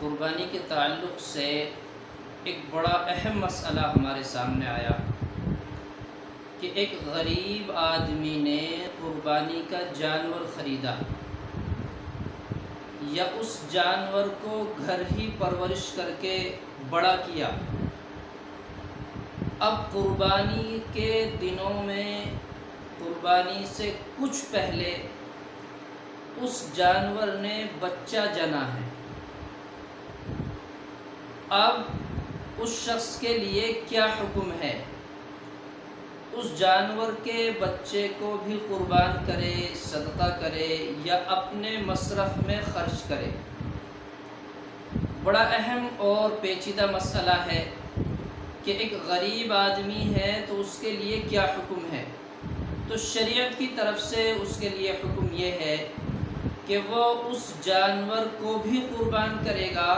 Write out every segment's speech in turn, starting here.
قربانی کے تعلق سے ایک بڑا اہم مسئلہ ہمارے سامنے آیا کہ ایک غریب آدمی نے قربانی کا جانور خریدا یا اس جانور کو گھر ہی پرورش کر کے بڑا کیا۔ اب قربانی کے دنوں میں قربانی سے کچھ پہلے اس جانور نے بچہ جنا ہے۔ اب اس شخص کے لیے کیا حکم ہے؟ اس جانور کے بچے کو بھی قربان کرے، صدقہ کرے یا اپنے مصرف میں خرچ کرے؟ بڑا اہم اور پیچیدہ مسئلہ ہے کہ ایک غریب آدمی ہے تو اس کے لیے کیا حکم ہے۔ تو شریعت کی طرف سے اس کے لیے حکم یہ ہے کہ وہ اس جانور کو بھی قربان کرے گا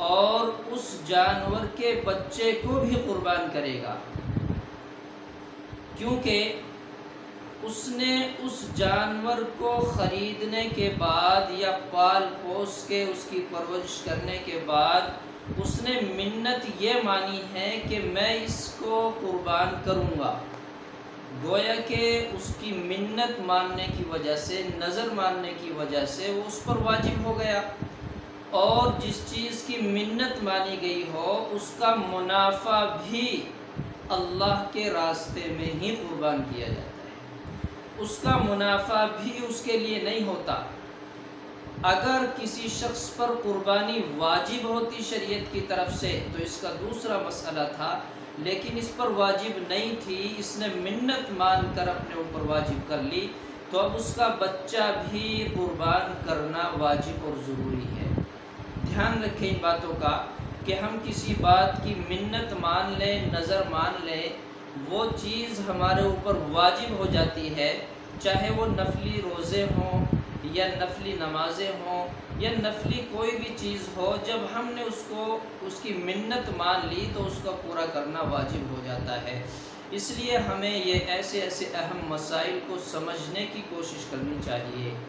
اور اس جانور کے بچے کو بھی قربان کرے گا، کیونکہ اس نے اس جانور کو خریدنے کے بعد یا پال پوس کے اس کی پرورش کرنے کے بعد اس نے منت یہ مانی ہے کہ میں اس کو قربان کروں گا۔ گویا کہ اس کی منت ماننے کی وجہ سے، نظر ماننے کی وجہ سے وہ اس پر واجب ہو گیا، اور جس چیز کی منت مانی گئی ہو اس کا منافع بھی اللہ کے راستے میں ہی قربان کیا جاتا ہے، اس کا منافع بھی اس کے لیے نہیں ہوتا۔ اگر کسی شخص پر قربانی واجب ہوتی شریعت کی طرف سے تو اس کا دوسرا مسئلہ تھا، لیکن اس پر واجب نہیں تھی، اس نے منت مان کر اپنے اوپر واجب کر لی، تو اب اس کا بچہ بھی قربان کرنا واجب اور ضروری ہے۔ دھیان رکھیں ان باتوں کا کہ ہم کسی بات کی منت مان لیں، نظر مان لیں، وہ چیز ہمارے اوپر واجب ہو جاتی ہے، چاہے وہ نفلی روزے ہوں یا نفلی نمازیں ہوں یا نفلی کوئی بھی چیز ہو، جب ہم نے اس کی منت مان لی تو اس کا پورا کرنا واجب ہو جاتا ہے۔ اس لیے ہمیں یہ ایسے اہم مسائل کو سمجھنے کی کوشش کرنی چاہیے۔